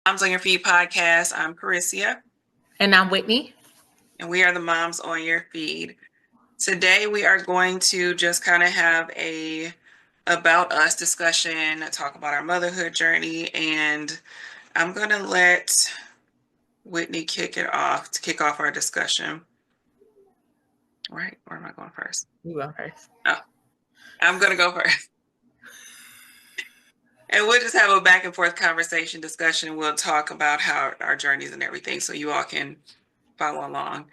Moms on Your Feed podcast. I'm Carissa, And I'm Whitney. and we are the Moms on Your Feed. Today, we are going to just kind of have a about us discussion, talk about our motherhood journey, and I'm going to let Whitney kick off our discussion. All right, where am I going first? You go first. Oh, I'm going to go first. And we'll just have a back and forth conversation discussion. We'll talk about how our journeys and everything so you all can follow along.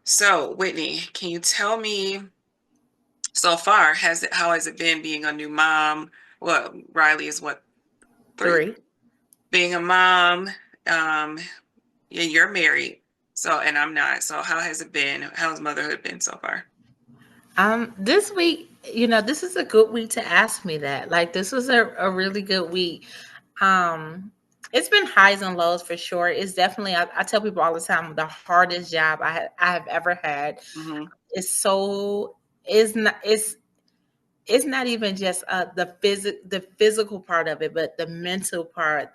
So, Whitney, can you tell me so far, how has it been being a new mom? Well, Riley is what, three? Three. Being a mom, yeah, you're married. So, and I'm not. So how has it been? How has motherhood been so far? This week, this is a good week to ask me that. Like, this was a really good week. Um, it's been highs and lows for sure. It's definitely, I tell people all the time, the hardest job I have ever had. Mm-hmm. It's so, it's not, it's not even just the physical part of it, but the mental part,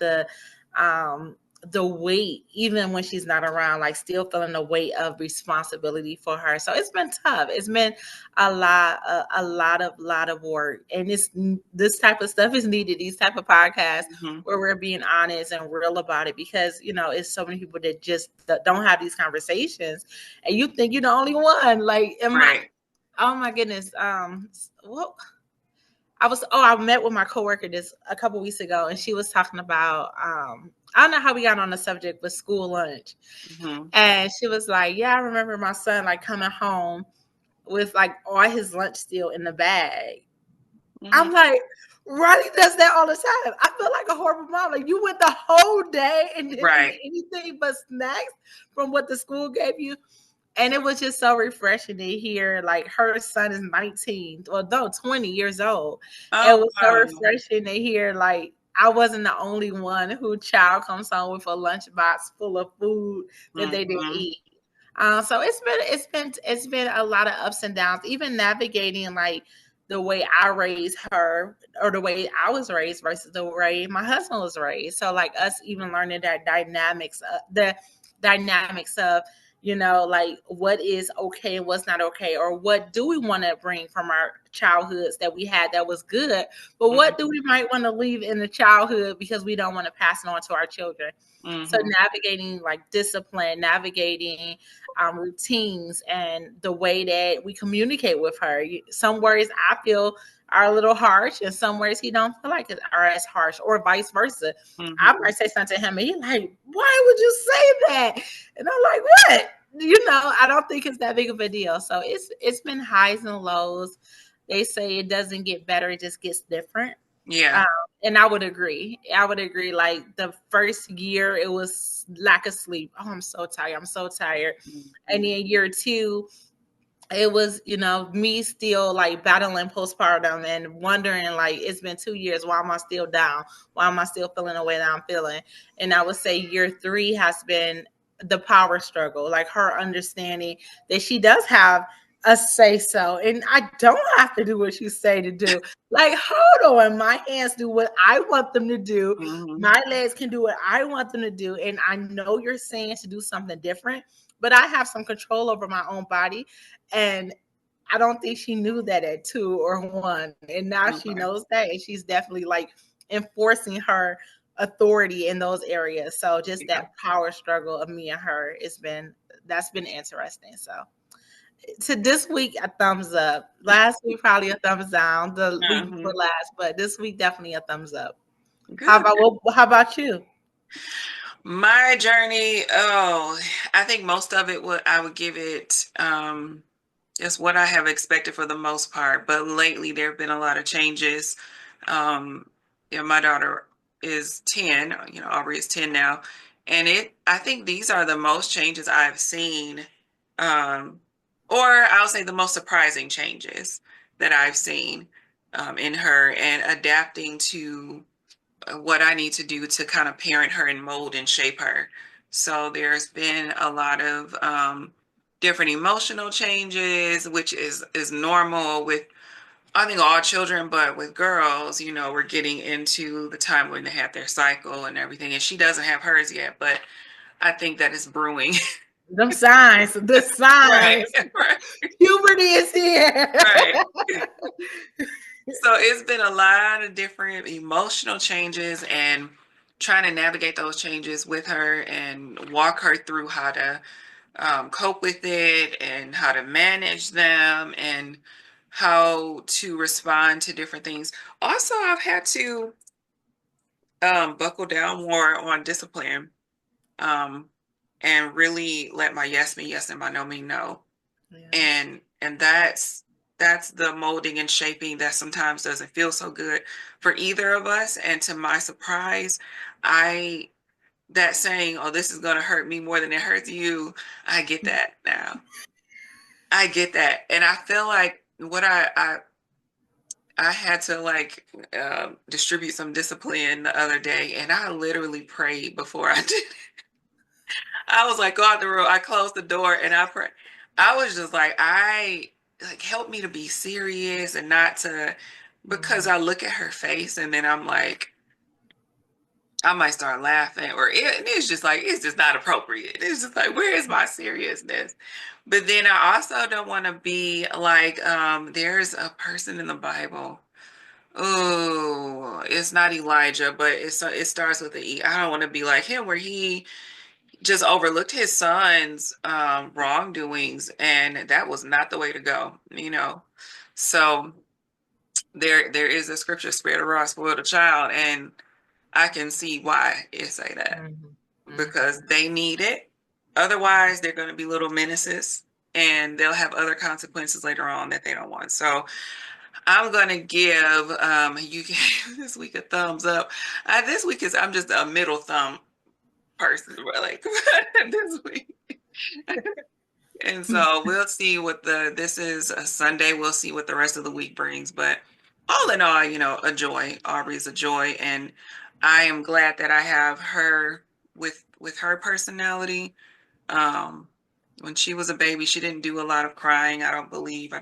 the weight, even when she's not around, like still feeling the weight of responsibility for her. So it's been tough. It's been a lot of work, and this type of stuff is needed. These type of podcasts Mm-hmm. where we're being honest and real about it, because it's so many people that just don't have these conversations, and you think you're the only one. Like, am I? Right. Oh my goodness. What I met with my coworker this a couple weeks ago, and she was talking about I don't know how we got on the subject with school lunch. Mm-hmm. And she was like, yeah, I remember my son like coming home with like all his lunch still in the bag. Mm-hmm. I'm like, Ronnie does that all the time. I feel like a horrible mom. Like, you went the whole day and didn't Right. eat anything but snacks from what the school gave you. And it was just so refreshing to hear, like, her son is 19, or no, 20 years old. It Oh, was so wow. refreshing to hear, like, I wasn't the only one who child comes home with a lunchbox full of food that they didn't Mm-hmm. eat. So it's been a lot of ups and downs, even navigating like the way I raised her, or the way I was raised versus the way my husband was raised. So like us even learning the dynamics of, like what is okay and what's not okay, or what do we want to bring from our childhoods that we had that was good, but what do we might want to leave in the childhood because we don't want to pass it on to our children. So Mm-hmm. navigating like discipline, navigating routines, and the way that we communicate with her. Some words I feel are a little harsh, and some words he don't feel like it are as harsh, or vice versa. I Mm-hmm. might say something to him, and he's like, "Why would you say that?" And I'm like, "What?" I don't think it's that big of a deal. So it's been highs and lows. They say it doesn't get better; it just gets different. Yeah. Um, and I would agree. I would agree. Like the first year, it was lack of sleep. Oh, I'm so tired. I'm so tired. Mm-hmm. And then year two, it was, me still like battling postpartum and wondering, like, it's been 2 years. Why am I still down? Why am I still feeling the way that I'm feeling? And I would say year three has been the power struggle, like her understanding that she does have a say so, and I don't have to do what you say to do. Like, hold on, my hands do what I want them to do. Mm-hmm. My legs can do what I want them to do. And I know you're saying to do something different, but I have some control over my own body. And I don't think she knew that at two or one. And now she Okay. knows that. And she's definitely like enforcing her authority in those areas. So just Yeah. that power struggle of me and her, that's been interesting. So to this week, a thumbs up. Last week probably a thumbs down. The week before Mm-hmm. last, but this week definitely a thumbs up. Good. How about you? My journey, oh, I think most of it I would give it just what I have expected for the most part. But lately there have been a lot of changes. Um, my daughter is 10, Aubrey is 10 now. And I think these are the most changes I've seen, um, or I'll say the most surprising changes that I've seen in her, and adapting to what I need to do to kind of parent her and mold and shape her. So there's been a lot of different emotional changes, which is normal with I think all children, but with girls, we're getting into the time when they have their cycle and everything. And she doesn't have hers yet, but I think that is brewing. Them signs, the Right, signs. right, Puberty is here. right. So it's been a lot of different emotional changes and trying to navigate those changes with her and walk her through how to cope with it and how to manage them and how to respond to different things. Also, I've had to buckle down more on discipline, um, and really let my yes mean yes and my no mean no. Yeah. And that's the molding and shaping that sometimes doesn't feel so good for either of us. And to my surprise, I that saying, "Oh, this is going to hurt me more than it hurts you," I get that now. I get that, and I feel like what I had to like distribute some discipline the other day, and I literally prayed before I did. I was like, go out the room. I closed the door and I pray. I was just like, I like help me to be serious and not to because Mhm. I look at her face and then I'm like, I might start laughing or it's just like it's just not appropriate. It's just like, where is my seriousness? But then I also don't want to be like, there's a person in the Bible. Oh, it's not Elijah, but it starts with an E. I don't want to be like him where he just overlooked his son's wrongdoings, and that was not the way to go. So there is a scripture, "Spare the rod, spoil the child," and I can see why it say that Mhm. because Mhm. they need it. Otherwise, they're going to be little menaces, and they'll have other consequences later on that they don't want. So I'm going to give you gave this week a thumbs up. This week is I'm just a middle thumb person, like this week. And so we'll see what this is a Sunday. We'll see what the rest of the week brings. But all in all, a joy. Aubrey's a joy. And I am glad that I have her with her personality. Um, when she was a baby, she didn't do a lot of crying, I don't believe.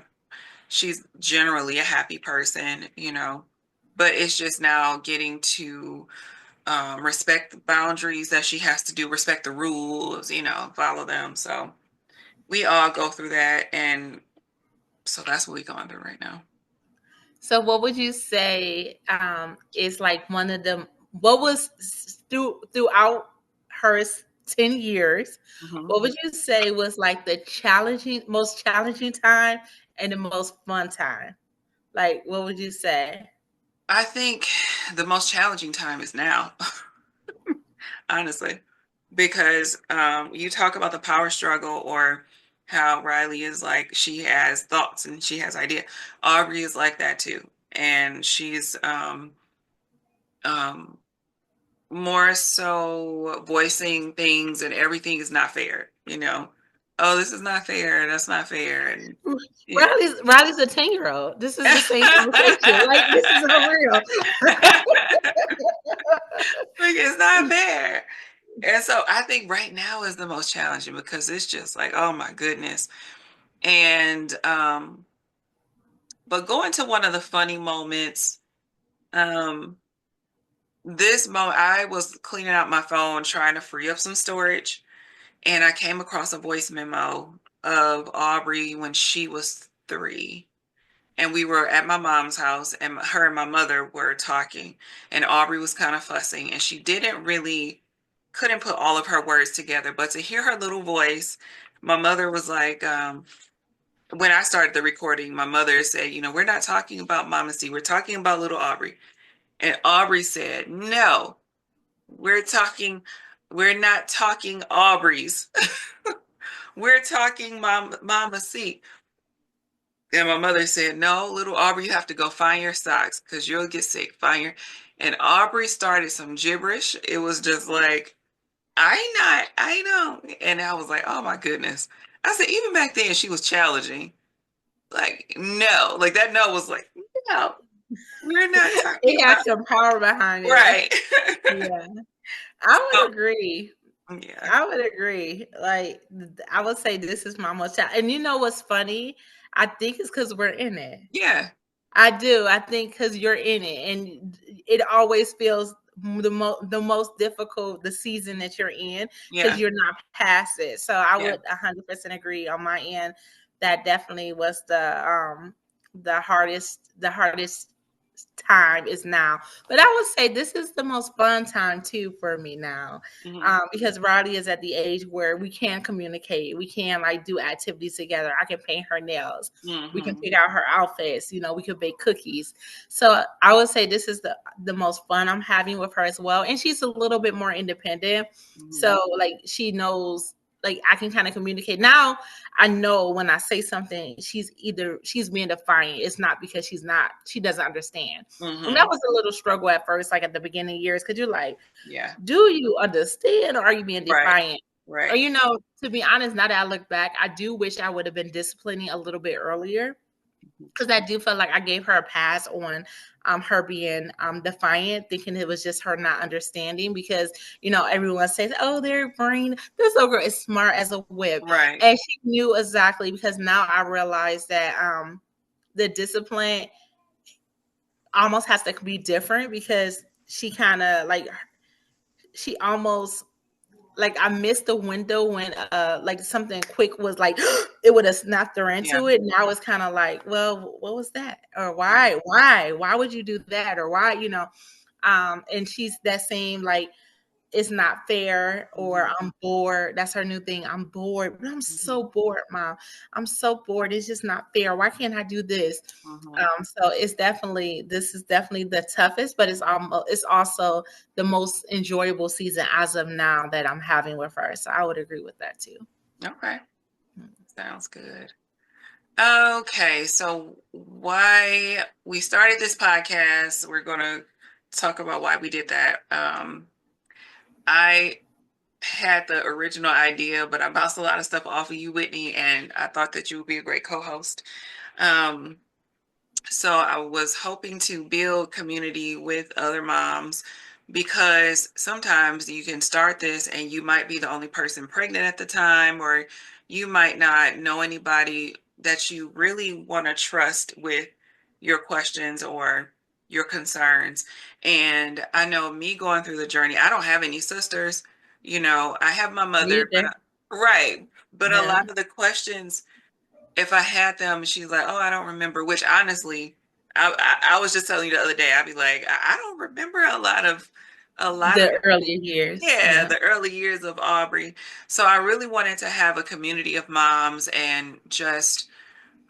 She's generally a happy person. But it's just now getting to respect the boundaries that she has to do, respect the rules, follow them. So we all go through that, and so that's what we're going through right now. So, what would you say is like one of the what was throughout her 10 years? Mhm. What would you say was like the most challenging time and the most fun time? Like, what would you say? I think the most challenging time is now, honestly, because you talk about the power struggle or how Riley is like she has thoughts and she has idea. Aubrey is like that too, and she's um, more so voicing things and everything is not fair. Oh, this is not fair. That's not fair, and yeah. Riley's a 10-year-old. This is the same conversation. Like, this is unreal. Like it's not fair. And so I think right now is the most challenging because it's just like, oh my goodness. And but going to one of the funny moments, um, this moment I was cleaning out my phone trying to free up some storage, and I came across a voice memo of Aubrey when she was 3. And we were at my mom's house and her and my mother were talking and Aubrey was kind of fussing and she didn't really couldn't put all of her words together, but to hear her little voice, my mother was like, when I started the recording, my mother said, we're not talking about Mama C, we're talking about little Aubrey. And Aubrey said, no, we're not talking Aubrey's. We're talking Mama C. And my mother said, no, little Aubrey, you have to go find your socks because you'll get sick. Find your. And Aubrey started some gibberish. It was just like, I know. And I was like, oh my goodness. I said, even back then, she was challenging. Like, no. Like, that no was like, no, we're not talking It has about. some power behind it. Right. Yeah, I So, would agree. yeah. I would agree. Like, I would say this is my most child. And you know what's funny? I think it's because we're in it. Yeah. I do. I think because you're in it, and it always feels the most difficult the season that you're in because Yeah. you're not past it. So I Yeah. would 100% agree on my end. That definitely was the hardest time is now. But I would say this is the most fun time too for me now, Hmm. because Riley is at the age where we can communicate. We can like do activities together. I can paint her nails. We can Hmm. pick out her outfits. We can bake cookies. So I would say this is the most fun I'm having with her as well. And she's a little bit more independent. Hmm. So like she knows, like I can kind of communicate. Now I know when I say something, she's being defiant. It's not because she doesn't understand. And that Hmm. was a little struggle at first, like at the beginning years, because you're like, Yeah. do you understand or are you being Right. defiant? Or Right. to be honest, now that I look back, I do wish I would have been disciplining a little bit earlier, because I do feel like I gave her a pass on her being defiant, thinking it was just her not understanding. Because everyone says, "Oh, their brain, this little girl is smart as a whip," Right. and she knew exactly. Because now I realize that the discipline almost has to be different, because she kind of like she almost like I missed the window when like something quick was like it would have snapped her Yeah. into it. Now it's kind of like, well, what was that? Or Right. why would you do that? Or why, and she's that same like it's not fair, or Hmm. I'm bored. That's her new thing. I'm bored. But I'm Hmm. so bored, mom. I'm so bored. It's just not fair. Why can't I do this? Hmm. So this is definitely the toughest, but it's also the most enjoyable season as of now that I'm having with her. So I would agree with that too. Okay. Sounds good. Okay, so why we started this podcast, we're gonna talk about why we did that. I had the original idea, but I bounced a lot of stuff off of you, Whitney, and I thought that you would be a great co-host. Um, so I was hoping to build community with other moms, because sometimes you can start this and you might be the only person pregnant at the time, or you might not know anybody that you really want to trust with your questions or your concerns. And I know me going through the journey, I don't have any sisters. I have my mother, but Neither. right. But a Yeah. lot of the questions, if I had them, she's like, "Oh, I don't remember." Which honestly, I was just telling you the other day. I'd be like, I don't remember a lot of The earlier years. yeah, Yeah. the early years of Aubrey. So I really wanted to have a community of moms and just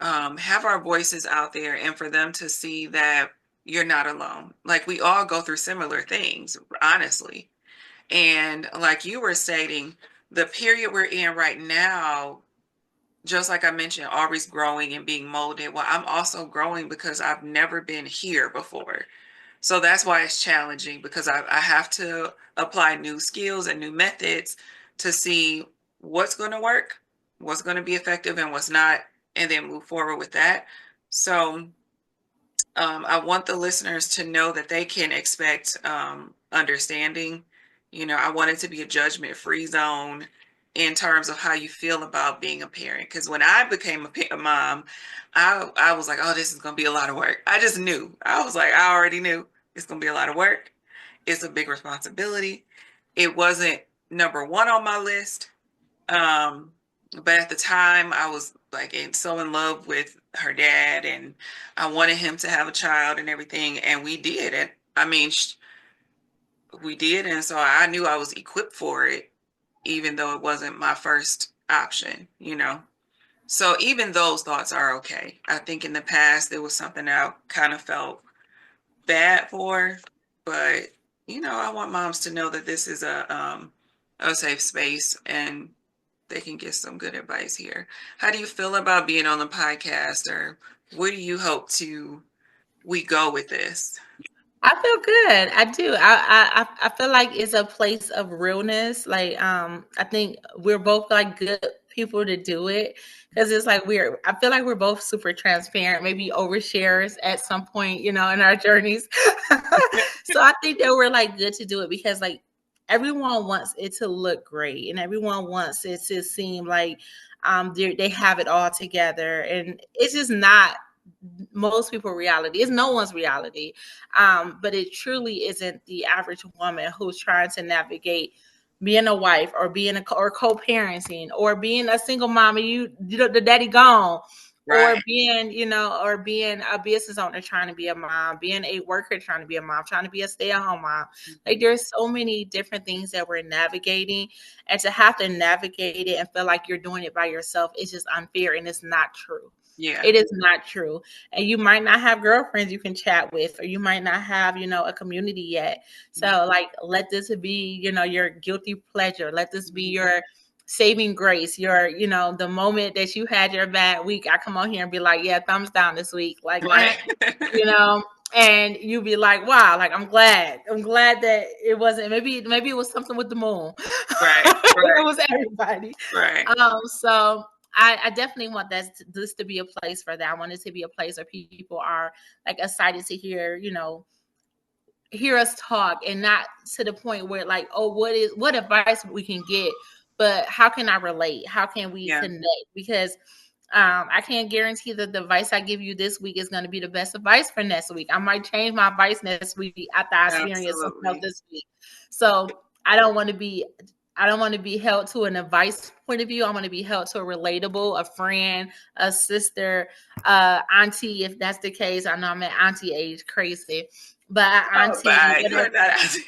have our voices out there, and for them to see that you're not alone. Like, we all go through similar things, honestly. And like you were stating, the period we're in right now, just like I mentioned, Aubrey's growing and being molded. Well, I'm also growing because I've never been here before. So that's why it's challenging, because I have to apply new skills and new methods to see what's going to work, what's going to be effective, and what's not, and then move forward with that. So I want the listeners to know that they can expect understanding. I want it to be a judgment-free zone in terms of how you feel about being a parent. Because when I became a mom, I was like, oh, this is going to be a lot of work. I just knew. I was like, I already knew it's going to be a lot of work. It's a big responsibility. It wasn't number one on my list. Um, but at the time, I was like so in love with her dad, and I wanted him to have a child and everything, and we did. And I mean, we did, and so I knew I was equipped for it, even though it wasn't my first option. So even those thoughts are okay. I think in the past there was something that I kind of felt bad for, but I want moms to know that this is a safe space, and they can get some good advice here. How do you feel about being on the podcast, or where do you hope to we go with this? I feel good. I do. I feel like it's a place of realness. Like I think we're both like good people to do it, because it's like I feel like we're both super transparent, maybe overshares at some point, in our journeys. So I think that we're like good to do it, because like everyone wants it to look great, and everyone wants it to seem like they have it all together, and it's just not most people's reality. It's no one's reality. But it truly isn't the average woman who's trying to navigate being a wife or being or co-parenting or being a single mom and the daddy gone, or Right. being, or being a business owner trying to be a mom, being a worker trying to be a mom, trying to be a stay-at-home mom. Like, Mhm. there's so many different things that we're navigating, and to have to navigate it and feel like you're doing it by yourself is just unfair, and it's not true. Yeah. It is not true. And you might not have girlfriends you can chat with, or you might not have, a community yet. So, like, let this be, your guilty pleasure. Let this be Mhm. your saving grace. Your, the moment that you had your bad week, I come on here and be like, yeah, thumbs down this week. Like, Right. you know, and you be like, wow, like, I'm glad. I'm glad that it wasn't, maybe it was something with the moon. Right. It Right. was everybody. Right. So I definitely want this to be a place for that. I want it to be a place where people are like excited to hear us talk, and not to the point where like, oh, what advice we can get, but how can I relate? How can we Yeah. connect? Because I can't guarantee that the advice I give you this week is going to be the best advice for next week. I might change my advice next week after I experience something else Absolutely. this week. So I don't want to be I don't want to be held to an advice point of view. I want to be held to a relatable, a friend, a sister, auntie, if that's the case. I know I'm at auntie age, crazy, but Oh, auntie, bye. whatever. You're not auntie.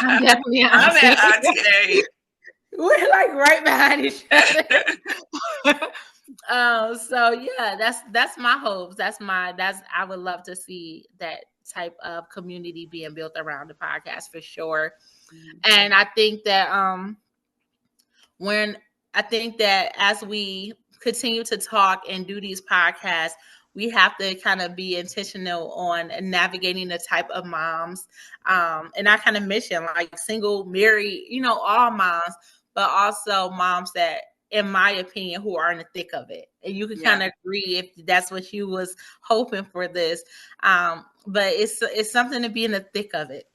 I'm definitely an I'm auntie. at auntie age. We're like right behind each other. So yeah, that's my hopes. That's I would love to see that type of community being built around the podcast for sure. And when I think that as we continue to talk and do these podcasts, we have to kind of be intentional on navigating the type of moms, and I kind of mission like single, married, all moms, but also moms that, in my opinion, who are in the thick of it. And you can Yeah. kind of agree if that's what you was hoping for this. But it's something to be in the thick of it.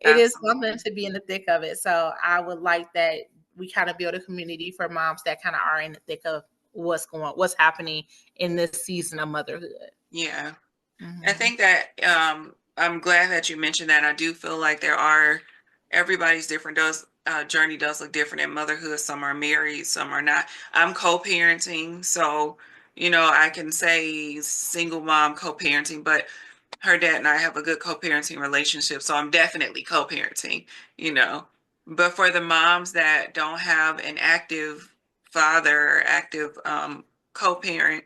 It is something Absolutely. to be in the thick of it. So I would like that we kind of build a community for moms that kind of are in the thick of what's happening in this season of motherhood. Yeah. I Hmm. think that I'm glad that you mentioned that. I do feel like everybody's different does journey does look different in motherhood. Some are married, some are not. I'm co-parenting, so I can say single mom co-parenting, but her dad and I have a good co-parenting relationship, so I'm definitely co-parenting, you know. But for the moms that don't have an active father, or active co-parent,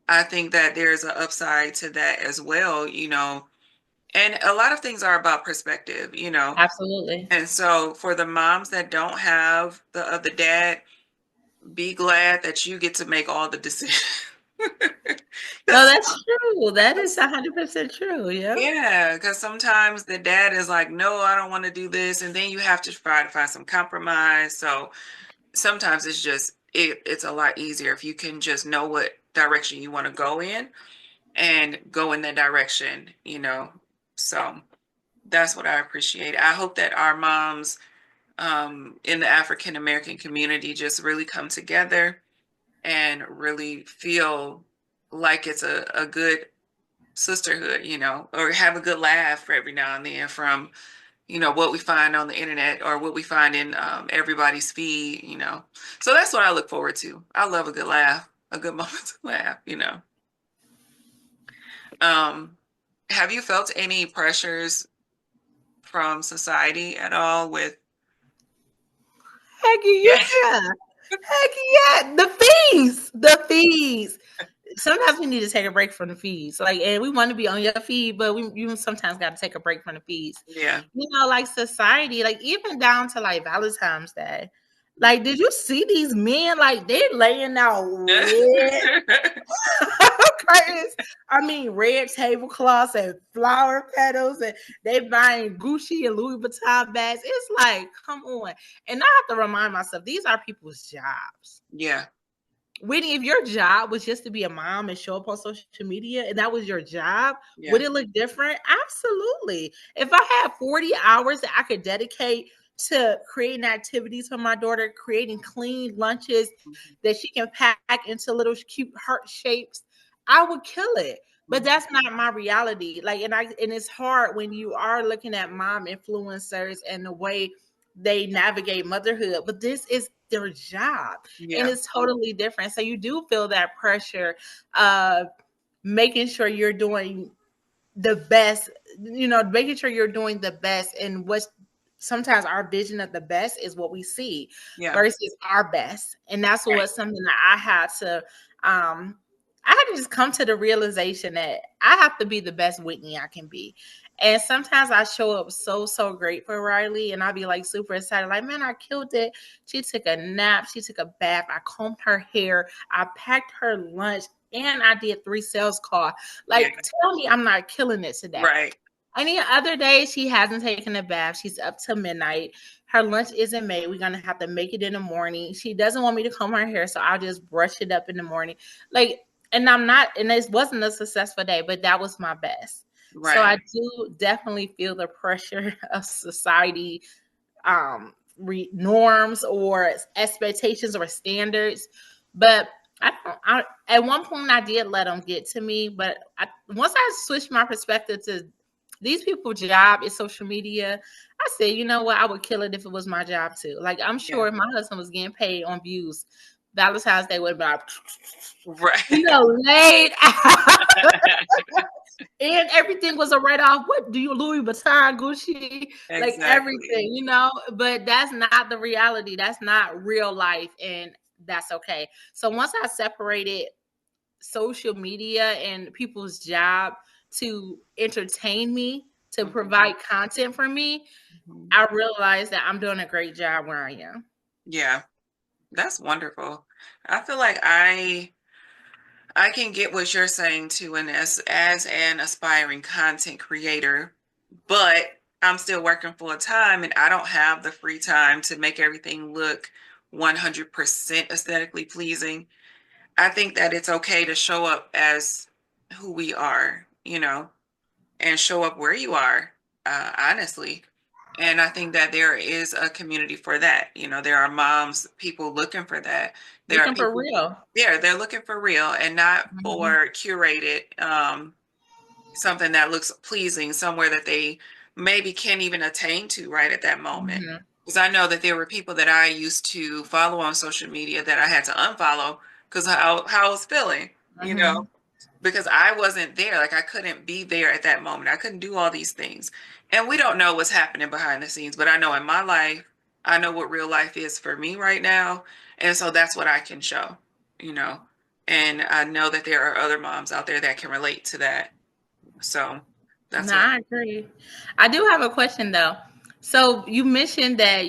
I think that there's an upside to that as well. And a lot of things are about perspective. Absolutely. And so for the moms that don't have the dad, be glad that you get to make all the decisions. No, Because that's true. That is 100% true. Yeah. yeah, because sometimes the dad is like, no, I don't want to do this, and then you have to try to find some compromise. So sometimes it's a lot easier if you can just know what direction you want to go in and go in that direction. So that's what I appreciate. I hope that our moms in the African American community just really come together and really feel like it's a good sisterhood, or have a good laugh for every now and then from what we find on the internet or what we find in everybody's feed. So that's what I look forward to. I love a good laugh, a good moment to laugh. Um, have you felt any pressures from society at all with Heck yeah. yeah. Heck yeah. The fees. Sometimes we need to take a break from the feeds. Like, and we want to be on your feed, but you sometimes got to take a break from the feeds. Yeah. Like society, like even down to like Valentine's Day. Like, did you see these men? Like, they're laying out red curtains. I mean, red tablecloths and flower petals, and they buying Gucci and Louis Vuitton bags. It's like, come on. And I have to remind myself, these are people's jobs. Yeah. Whitney, if your job was just to be a mom and show up on social media and that was your job, would Yeah. it look different? Absolutely. If I had 40 hours that I could dedicate to creating activities for my daughter, creating clean lunches Mhm. that she can pack into little cute heart shapes, I would kill it. But Mhm. that's not my reality. Like, and it's hard when you are looking at mom influencers and the way they navigate motherhood. But this is their job, and Yeah, it's totally different. So you do feel that pressure of making sure you're doing the best, making sure you're doing the best. And what sometimes our vision of the best is what we see yeah, versus our best. And that's right, what something that um I had to just come to the realization that I have to be the best Whitney I can be. And sometimes I show up so great for Riley, and I'll be like super excited, like, man, I killed it. She took a nap, she took a bath, I combed her hair, I packed her lunch, and I did 3 sales calls. yeah, Like, tell me I'm not killing it today. right, Any other day, she hasn't taken a bath. She's up till midnight. Her lunch isn't made. We're gonna have to make it in the morning. She doesn't want me to comb her hair, so I'll just brush it up in the morning. Like, and I'm not, and this wasn't a successful day, but that was my best. So right. I do definitely feel the pressure of society, norms or expectations or standards. But I don't. At one point, I did let them get to me, but once I switched my perspective to these people's job is social media, I said, you know what, I would kill it if it was my job too. Like, I'm Yeah, sure if my husband was getting paid on views, Valentine's Day would be like, right. laid out. And everything was a write off. What do you, Louis Vuitton, Gucci, like Exactly. everything, But that's not the reality. That's not real life, and that's okay. So once I separated social media and people's job to entertain me, to Mhm, provide content for me, mhm. I realized that I'm doing a great job where I am. Yeah, that's wonderful. I feel like I can get what you're saying too, and as an aspiring content creator, but I'm still working full time and I don't have the free time to make everything look 100% aesthetically pleasing. I think that it's okay to show up as who we are, and show up where you are, honestly. And I think that there is a community for that. There are moms, people looking for that. There are Looking for people, real. yeah, they're looking for real and not Mhm, for curated, something that looks pleasing, somewhere that they maybe can't even attain to right at that moment. mhm, Because I know that there were people that I used to follow on social media that I had to unfollow because how I was feeling, you know mhm. because I wasn't there. Like I couldn't be there at that moment. I couldn't do all these things. And we don't know what's happening behind the scenes, but I know in my life, I know what real life is for me right now. And so that's what I can show, you know. And I know that there are other moms out there that can relate to that. So that's No, what I agree. I do have a question though. So you mentioned that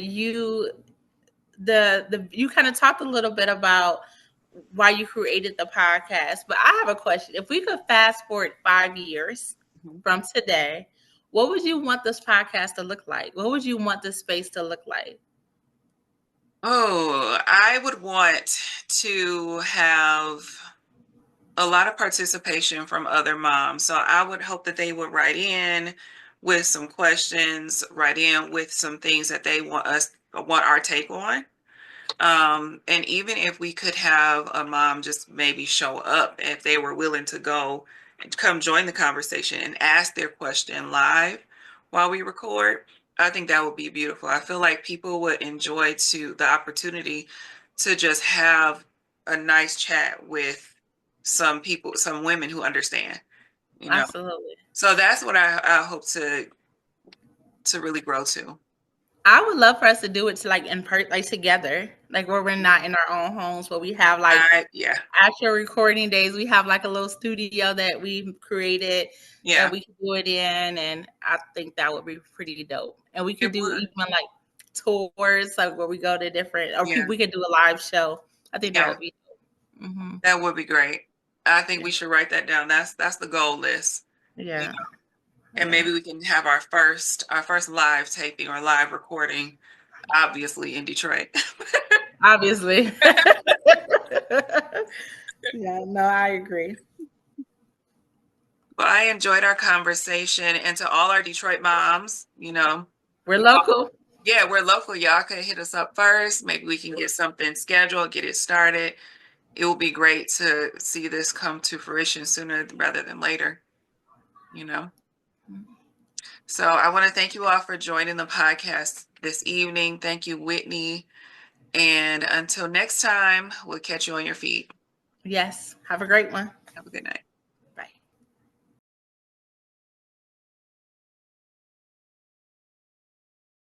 the you kind of talked a little bit about why you created the podcast, but I have a question. If we could fast forward 5 years Mhm. from today, what would you want this podcast to look like? What would you want this space to look like? Oh, I would want to have a lot of participation from other moms. So I would hope that they would write in with some questions, write in with some things that they want our take on. And even if we could have a mom just maybe show up if they were willing to go and come join the conversation and ask their question live while we record, I think that would be beautiful. I feel like people would enjoy the opportunity to just have a nice chat with some people, some women who understand, you know. Absolutely. So that's what I hope to really grow to. I would love for us to do it to like together, like where we're not in our own homes, but we have like Yeah, actual recording days. We have like a little studio that we created that yeah, we could do it in, and I think that would be pretty dope. And we it could do would. even like tours, like where we go to different, or Yeah, people. We could do a live show. I think that yeah. would be. Hmm. That would be great. I think Yeah, we should write that down. That's the goal list, you yeah, know. And yeah. maybe we can have our first live taping or live recording, obviously in Detroit. Obviously. Yeah. No, I agree. But I enjoyed our conversation, and to all our Detroit moms, We're y'all, local. yeah, we're local. Y'all could hit us up first. Maybe we can get something scheduled, get it started. it will be great to see this come to fruition sooner rather than later, you know? So I want to thank you all for joining the podcast this evening. Thank you, Whitney. And until next time, we'll catch you on your feed. Yes. Have a great one. Have a good night.